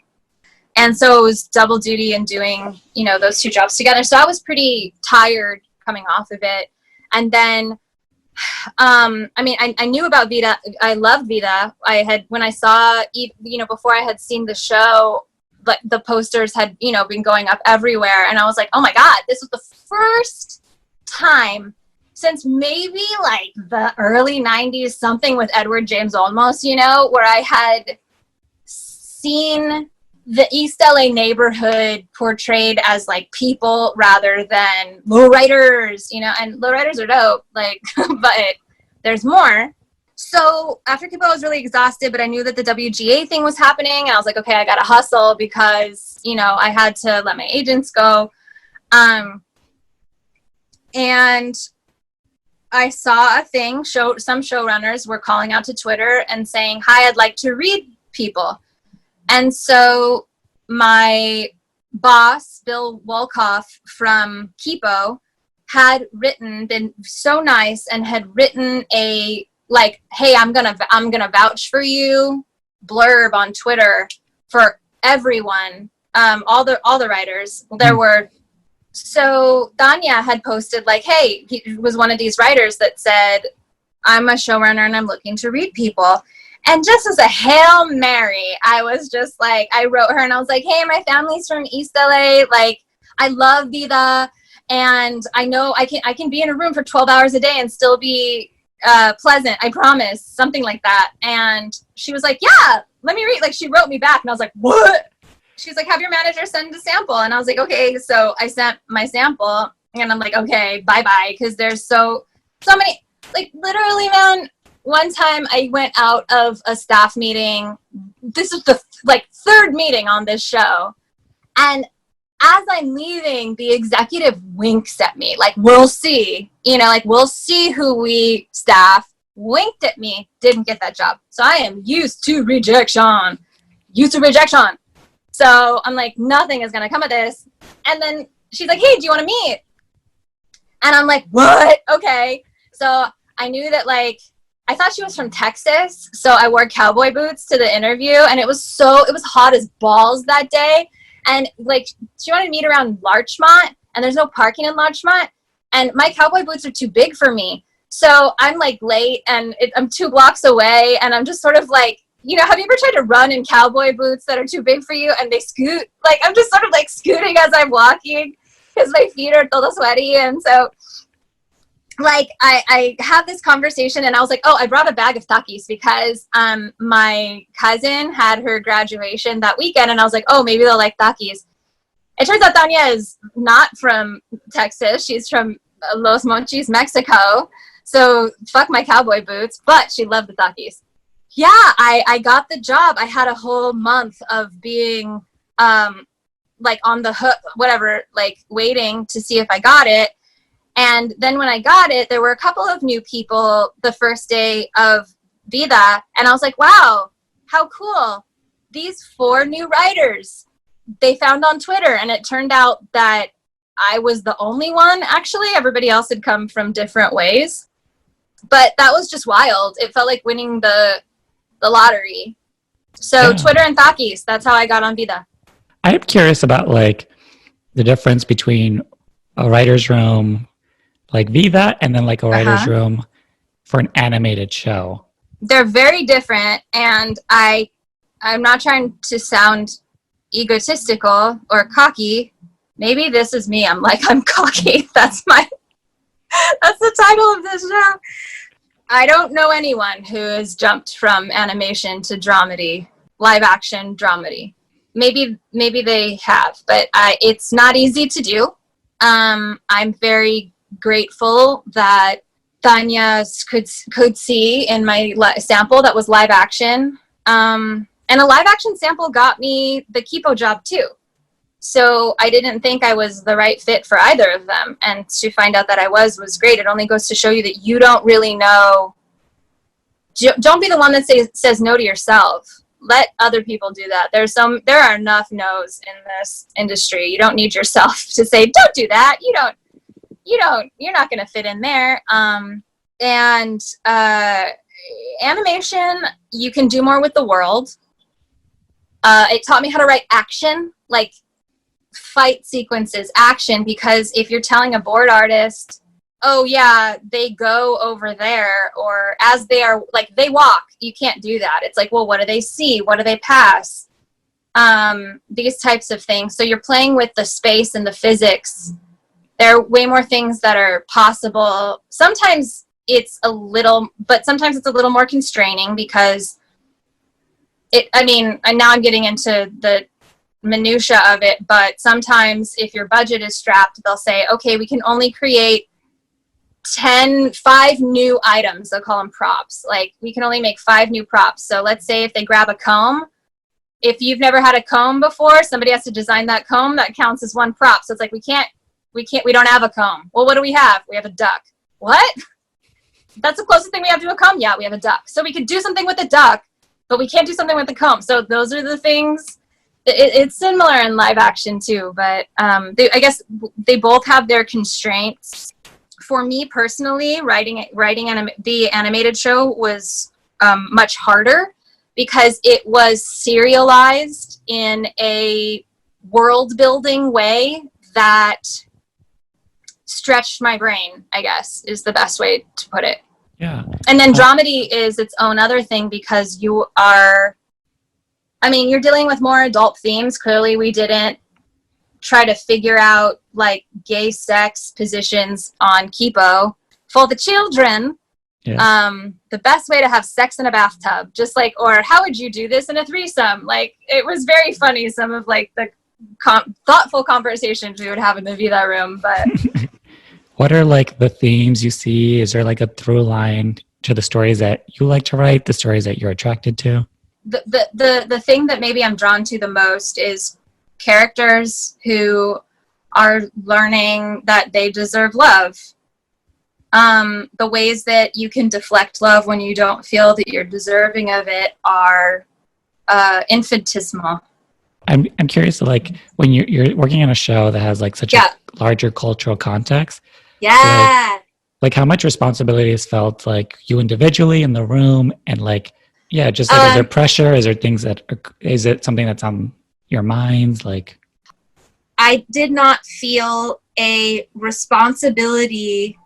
And so it was double duty and doing, those two jobs together. So I was pretty tired coming off of it. And then I knew about VIDA. I loved VIDA. When I saw, before I had seen the show, like the posters had, been going up everywhere. And I was like, oh my God, this was the first time since maybe like the early 90s, something with Edward James Olmos, where I had seen the East LA neighborhood portrayed as like people rather than lowriders, and lowriders are dope, like, but there's more. So after Keepo, I was really exhausted, but I knew that the WGA thing was happening, and I was like, okay, I gotta hustle because, I had to let my agents go. And And I saw a thing, some showrunners were calling out to Twitter and saying, hi, I'd like to read people. And so my boss, Bill Wolkoff from Keepo, had been so nice and had written a, like, hey, I'm gonna vouch for you blurb on Twitter for everyone, all the writers. There were, so Tanya had posted like, hey, he was one of these writers that said, I'm a showrunner and I'm looking to read people. And just as a Hail Mary, I was just like, I wrote her and I was like, hey, my family's from East LA. Like, I love VIDA. And I know I can be in a room for 12 hours a day and still be pleasant. I promise. Something like that. And she was like, yeah, let me read. Like, she wrote me back and I was like, what? She's like, have your manager send a sample. And I was like, okay. So I sent my sample and I'm like, okay, bye-bye. Because there's so many, like, literally, man. One time I went out of a staff meeting. This is the third meeting on this show. And as I'm leaving, the executive winks at me. Like, we'll see. You know, like, we'll see who we staff. Winked at me. Didn't get that job. So I am used to rejection. So I'm like, nothing is going to come of this. And then she's like, hey, do you want to meet? And I'm like, what? Okay. So I knew that, like, I thought she was from Texas, so I wore cowboy boots to the interview, and it was hot as balls that day, and, like, she wanted to meet around Larchmont, and there's no parking in Larchmont, and my cowboy boots are too big for me, so I'm, like, late, and I'm 2 blocks away, and I'm just sort of, like, you know, have you ever tried to run in cowboy boots that are too big for you, and they scoot? Like, I'm just sort of, like, scooting as I'm walking, because my feet are todo sweaty, and so, like, I have this conversation and I was like, oh, I brought a bag of Takis because my cousin had her graduation that weekend and I was like, oh, maybe they'll like Takis. It turns out Tanya is not from Texas. She's from Los Mochis, Mexico. So fuck my cowboy boots, but she loved the Takis. Yeah, I got the job. I had a whole month of being like on the hook, whatever, like waiting to see if I got it. And then when I got it, there were a couple of new people the first day of VIDA. And I was like, wow, how cool. These 4 new writers they found on Twitter. And it turned out that I was the only one, actually. Everybody else had come from different ways. But that was just wild. It felt like winning the lottery. So yeah. Twitter and Takis, that's how I got on VIDA. I'm curious about, like, the difference between a writer's room like Viva and then like a writer's room for an animated show. They're very different, and I'm not trying to sound egotistical or cocky. Maybe this is me. I'm cocky. That's the title of this show. I don't know anyone who has jumped from animation to dramedy, live action dramedy. Maybe they have, but it's not easy to do. I'm very grateful that Tanya could see in my sample that was live action. And a live action sample got me the Keepo job too. So I didn't think I was the right fit for either of them. And to find out that I was great. It only goes to show you that you don't really know. Don't be the one that says no to yourself. Let other people do that. There are enough no's in this industry. You don't need yourself to say, don't do that. You're not going to fit in there. And animation, you can do more with the world. It taught me how to write action, like fight sequences, action, because if you're telling a board artist, oh yeah, they go over there, or as they are, like they walk, you can't do that. It's like, well, what do they see? What do they pass? These types of things. So you're playing with the space and the physics. There are way more things that are possible. Sometimes it's a little more constraining because and now I'm getting into the minutia of it, but sometimes if your budget is strapped, they'll say, okay, we can only create 5 new items. They'll call them props. Like, we can only make 5 new props. So let's say if they grab a comb, if you've never had a comb before, somebody has to design that comb, that counts as 1 prop. So it's like, we can't We don't have a comb. Well, what do we have? We have a duck. What? That's the closest thing we have to a comb. Yeah, we have a duck. So we could do something with the duck, but we can't do something with the comb. So those are the things. It's similar in live action too, but I guess they both have their constraints. For me personally, writing the animated show was much harder because it was serialized in a world building way that stretched my brain, I guess, is the best way to put it. Yeah. And then dramedy is its own other thing because you're dealing with more adult themes. Clearly we didn't try to figure out like gay sex positions on Keepo for the children. Yeah. The best way to have sex in a bathtub, just like, or how would you do this in a threesome? Like, it was very funny, some of like the thoughtful conversations we would have in the VIDA room. But what are like the themes you see? Is there like a through line to the stories that you like to write, the stories that you're attracted to? The thing that maybe I'm drawn to the most is characters who are learning that they deserve love. The ways that you can deflect love when you don't feel that you're deserving of it are infinitesimal. I'm curious, like when you're working on a show that has like such a larger cultural context. Yeah. Like how much responsibility is felt like you individually in the room and like, yeah, just like, is there pressure? Is there things is it something that's on your minds? Like, I did not feel a responsibility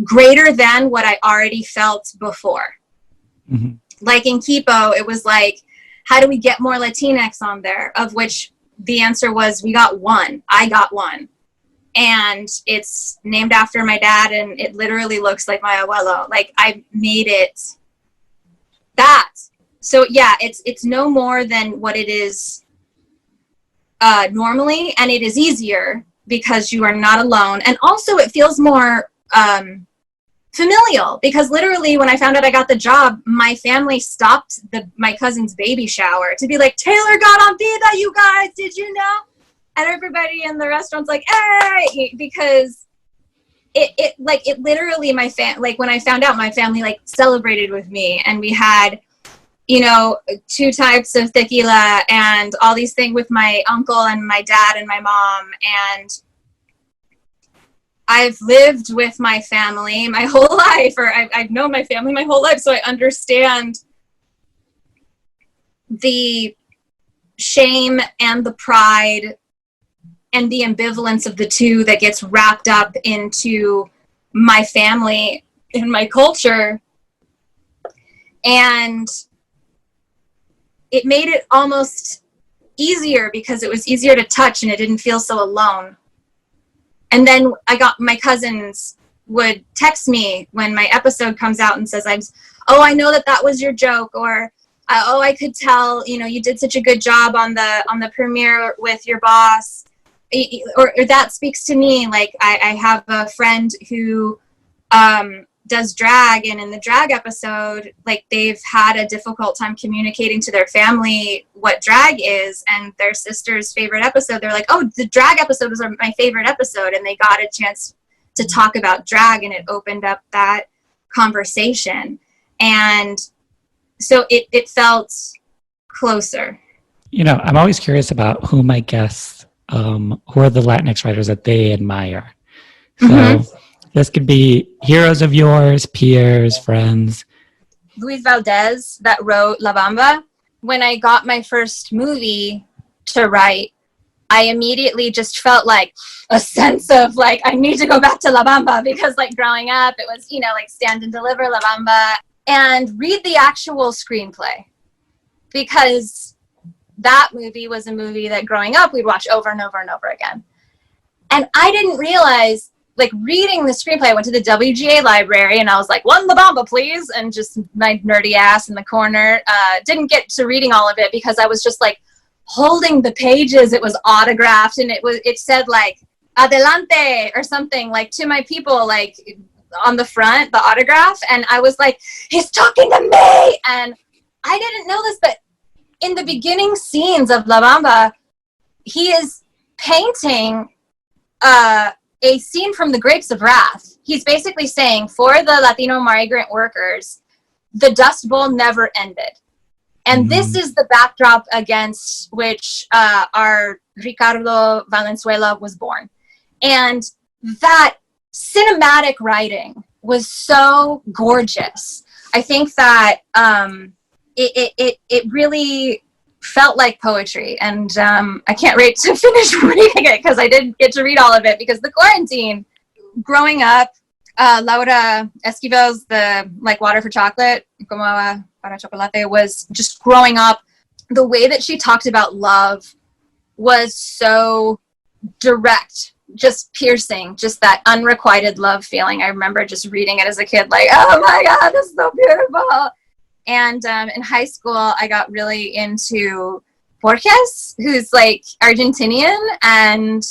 greater than what I already felt before. Mm-hmm. Like in Keepo, it was like, how do we get more LatinX on there? Of which the answer was, we got one. I got one. And it's named after my dad, and it literally looks like my abuelo. Like, I made it that. So yeah, it's no more than what it is normally, and it is easier because you are not alone. And also it feels more familial, because literally when I found out I got the job, my family stopped my cousin's baby shower to be like, Taylor got on Viva, you guys, did you know? And everybody in the restaurant's like, hey, because it literally, like when I found out, my family like celebrated with me, and we had, 2 types of tequila and all these things with my uncle and my dad and my mom. And I've lived with my family my whole life, or I've known my family my whole life, so I understand the shame and the pride and the ambivalence of the two that gets wrapped up into my family and my culture. And it made it almost easier because it was easier to touch and it didn't feel so alone. And then my cousins would text me when my episode comes out and says, I know that was your joke, or I could tell, you did such a good job on the premiere with your boss, or that speaks to me. Like I have a friend who does drag, and in the drag episode, like they've had a difficult time communicating to their family what drag is, and their sister's favorite episode, they're like, oh, the drag episode was my favorite episode, and they got a chance to talk about drag, and it opened up that conversation. And so it felt closer. I'm always curious about who my guests, who are the Latinx writers that they admire. So this could be heroes of yours, peers, friends. Luis Valdez, that wrote La Bamba. When I got my first movie to write, I immediately just felt like a sense of like, I need to go back to La Bamba, because like growing up, it was, like Stand and Deliver, La Bamba, and read the actual screenplay, because that movie was a movie that growing up we'd watch over and over and over again. And I didn't realize, like reading the screenplay, I went to the WGA library and I was like, one La Bamba, please. And just my nerdy ass in the corner, didn't get to reading all of it because I was just like holding the pages. It was autographed, and it said like, adelante, or something, like to my people, like on the front, the autograph. And I was like, he's talking to me. And I didn't know this, but in the beginning scenes of La Bamba, he is painting a scene from The Grapes of Wrath. He's basically saying, for the Latino migrant workers, the Dust Bowl never ended. And this is the backdrop against which our Ricardo Valenzuela was born. And that cinematic writing was so gorgeous. I think that it really felt like poetry, and I can't wait to finish reading it because I didn't get to read all of it because the quarantine. Growing up, Laura Esquivel's the Water for Chocolate, como agua para chocolate, was just growing up. The way that she talked about love was so direct, just piercing, just that unrequited love feeling. I remember just reading it as a kid, like, oh my God, this is so beautiful. And in high school, I got really into Borges, who's like Argentinian, and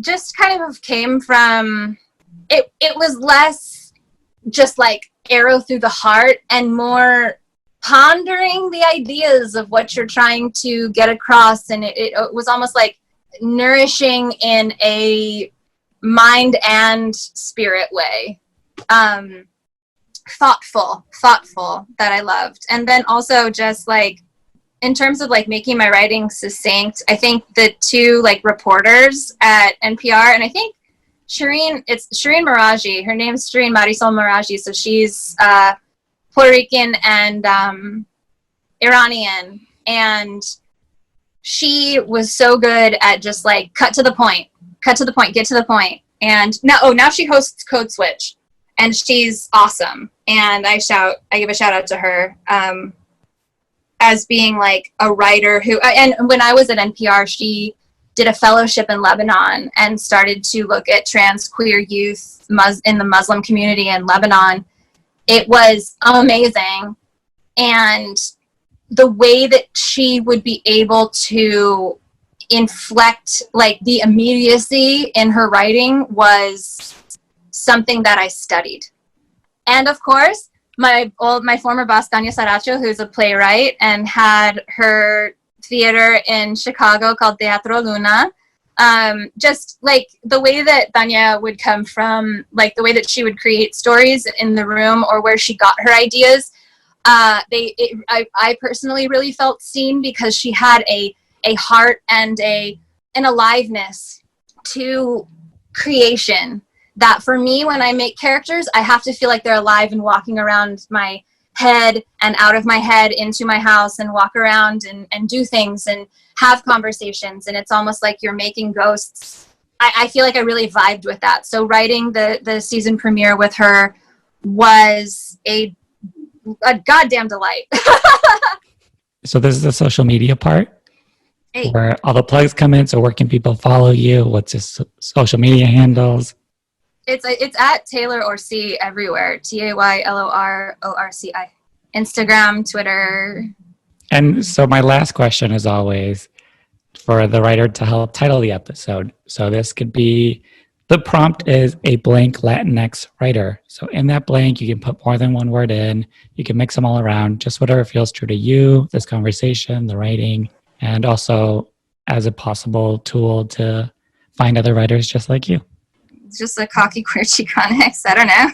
just kind of came from, it was less just like arrow through the heart and more pondering the ideas of what you're trying to get across. And it was almost like nourishing in a mind and spirit way. Thoughtful that I loved. And then also just like in terms of like making my writing succinct, I think the two like reporters at NPR, and I think it's Shireen Meraji, her name's Shireen Marisol Meraji, so she's Puerto Rican and Iranian, and she was so good at just like cut to the point, get to the point. And now she hosts Code Switch, and she's awesome. And I give a shout out to her as being like a writer who, and when I was at NPR, she did a fellowship in Lebanon and started to look at trans queer youth in the Muslim community in Lebanon. It was amazing. And the way that she would be able to inflect like the immediacy in her writing was something that I studied. And of course, my former boss, Tanya Saracho, who's a playwright and had her theater in Chicago called Teatro Luna. Just like the way that Tanya would come from, like the way that she would create stories in the room or where she got her ideas. I personally really felt seen because she had a heart and an aliveness to creation that for me, when I make characters, I have to feel like they're alive and walking around my head and out of my head into my house and walk around and do things and have conversations. And it's almost like you're making ghosts. I feel like I really vibed with that. So writing the season premiere with her was a goddamn delight. So this is the social media part where all the plugs come in. So where can people follow you? What's your social media handles? It's at Taylor Orci everywhere. TaylorOrci. Instagram, Twitter. And so my last question is always for the writer to help title the episode. So this could be, the prompt is a blank Latinx writer. So in that blank, you can put more than one word in. You can mix them all around, just whatever feels true to you, this conversation, the writing, and also as a possible tool to find other writers just like you. It's just a cocky queer CHICANX. I don't know.